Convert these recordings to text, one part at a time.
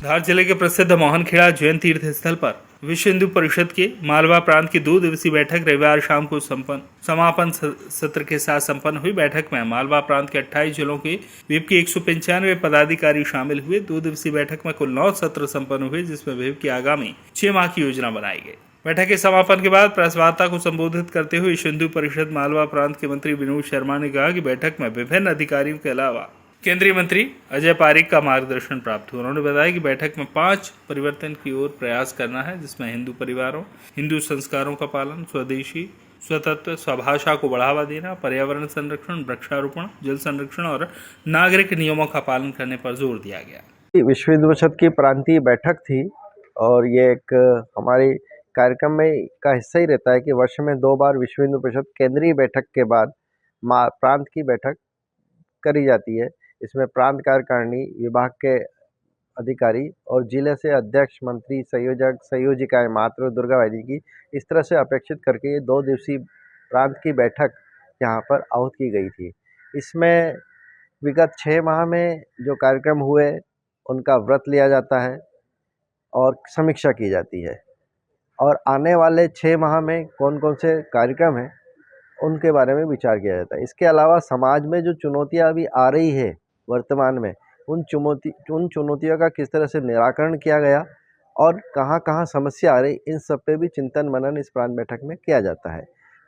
धार जिले के प्रसिद्ध मोहनखेड़ा जैन तीर्थ स्थल पर विश्व हिंदू परिषद के मालवा प्रांत की 2 दिवसीय बैठक रविवार शाम को समापन सत्र के साथ संपन्न हुई। बैठक में मालवा प्रांत के 28 जिलों के विप के 195 पदाधिकारी शामिल हुए। 2 दिवसीय बैठक में कुल 9 सत्र संपन्न हुए, जिसमें विप की आगामी 6 माह की योजना बनाई गई। बैठक के समापन के बाद प्रेस वार्ता को संबोधित करते हुए विश्व हिंदू परिषद मालवा प्रांत के मंत्री विनोद शर्मा ने कहा कि बैठक में विभिन्न अधिकारियों के अलावा केंद्रीय मंत्री अजय पारिक का मार्गदर्शन प्राप्त हुआ। उन्होंने बताया कि बैठक में 5 परिवर्तन की ओर प्रयास करना है, जिसमें हिंदू परिवारों, हिंदू संस्कारों का पालन, स्वदेशी, स्वतंत्र, स्वभाषा को बढ़ावा देना, पर्यावरण संरक्षण, वृक्षारोपण, जल संरक्षण और नागरिक नियमों का पालन करने पर जोर दिया गया। विश्व हिंदू परिषद की प्रांतीय बैठक थी और ये एक हमारे कार्यक्रम में का हिस्सा ही रहता है कि वर्ष में 2 बार विश्व हिंदू परिषद केंद्रीय बैठक के बाद प्रांत की बैठक करी जाती है। इसमें प्रांत कार्यकारिणी विभाग के अधिकारी और जिले से अध्यक्ष, मंत्री, संयोजक, संयोजिकाएं, मातृ, दुर्गावादी की इस तरह से अपेक्षित करके ये 2 दिवसीय प्रांत की बैठक यहाँ पर आहूत की गई थी। इसमें विगत 6 माह में जो कार्यक्रम हुए उनका व्रत लिया जाता है और समीक्षा की जाती है और आने वाले 6 माह में कौन कौन से कार्यक्रम हैं उनके बारे में विचार किया जाता है। इसके अलावा समाज में जो चुनौतियाँ अभी आ रही है वर्तमान में, उन चुनौतियों का किस तरह से निराकरण किया गया और कहाँ समस्या आ रही, इन सब पे भी चिंतन मनन इस प्रांत बैठक में किया जाता है।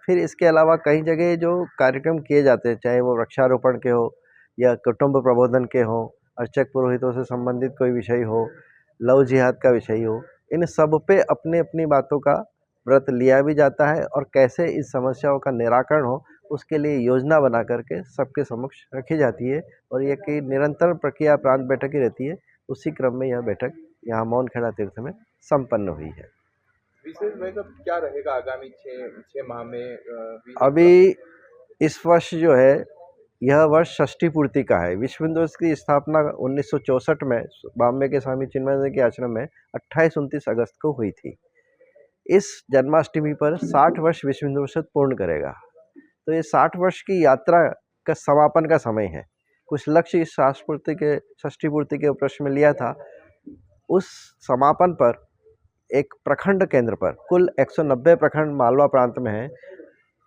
फिर इसके अलावा कई जगह जो कार्यक्रम किए जाते हैं, चाहे वो वृक्षारोपण के हो या कुटुंब प्रबोधन के हो, अर्चक पुरोहितों से संबंधित कोई विषय हो, लव जिहाद का विषय हो, इन सब पे अपनी अपनी बातों का व्रत लिया भी जाता है और कैसे इस समस्याओं का निराकरण हो उसके लिए योजना बना करके सबके समक्ष रखी जाती है और ये कि निरंतर प्रक्रिया प्रांत बैठक ही रहती है। उसी क्रम में यह बैठक यहाँ मोहनखेड़ा तीर्थ में संपन्न हुई है। विशेष बैठक क्या रहेगा आगामी 6 माह में? अभी इस वर्ष जो है यह वर्ष षष्ठी पूर्ति का है। विश्व हिंदू परिषद की स्थापना 1964 में बॉम्बे के स्वामी चिन्मयानंद के आश्रम में 28-29 अगस्त को हुई थी। इस जन्माष्टमी पर 60 वर्ष विश्व हिंदू परिषद पूर्ण करेगा। तो ये 60 वर्ष की यात्रा का समापन का समय है। कुछ लक्ष्य इस षष्ठी पूर्ति के उपलक्ष्य में लिया था। उस समापन पर एक प्रखंड केंद्र पर, कुल 190 प्रखंड मालवा प्रांत में है,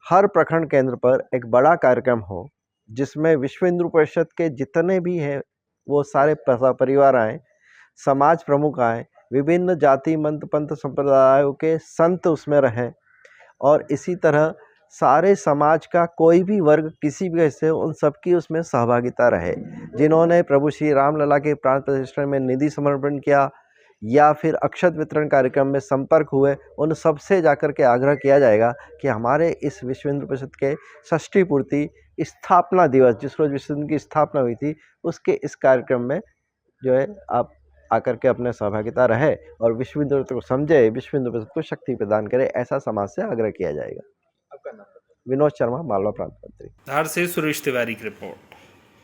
हर प्रखंड केंद्र पर एक बड़ा कार्यक्रम हो जिसमें विश्व हिंदू परिषद के जितने भी हैं वो सारे परिवार आएँ, समाज प्रमुख आएँ, विभिन्न जाति मंत पंथ संप्रदायों के संत उसमें रहें और इसी तरह सारे समाज का कोई भी वर्ग किसी भी वजह से उन सबकी उसमें सहभागिता रहे। जिन्होंने प्रभु श्री राम लला के प्राण प्रतिष्ठा में निधि समर्पण किया या फिर अक्षत वितरण कार्यक्रम में संपर्क हुए, उन सबसे जाकर के आग्रह किया जाएगा कि हमारे इस विश्व हिंदू परिषद के षष्ठी पूर्ति स्थापना दिवस, जिस रोज विश्व हिंदू की स्थापना हुई थी, उसके इस कार्यक्रम में जो है आप आकर के अपने सहभागिता रहे और विश्व हिंदू को समझे, विश्व हिंदू परिषद को शक्ति प्रदान करे, ऐसा समाज से आग्रह किया जाएगा। आपका नाम? विनोद शर्मा, मालवा प्रांत मंत्री। धार से सुरेश तिवारी की रिपोर्ट।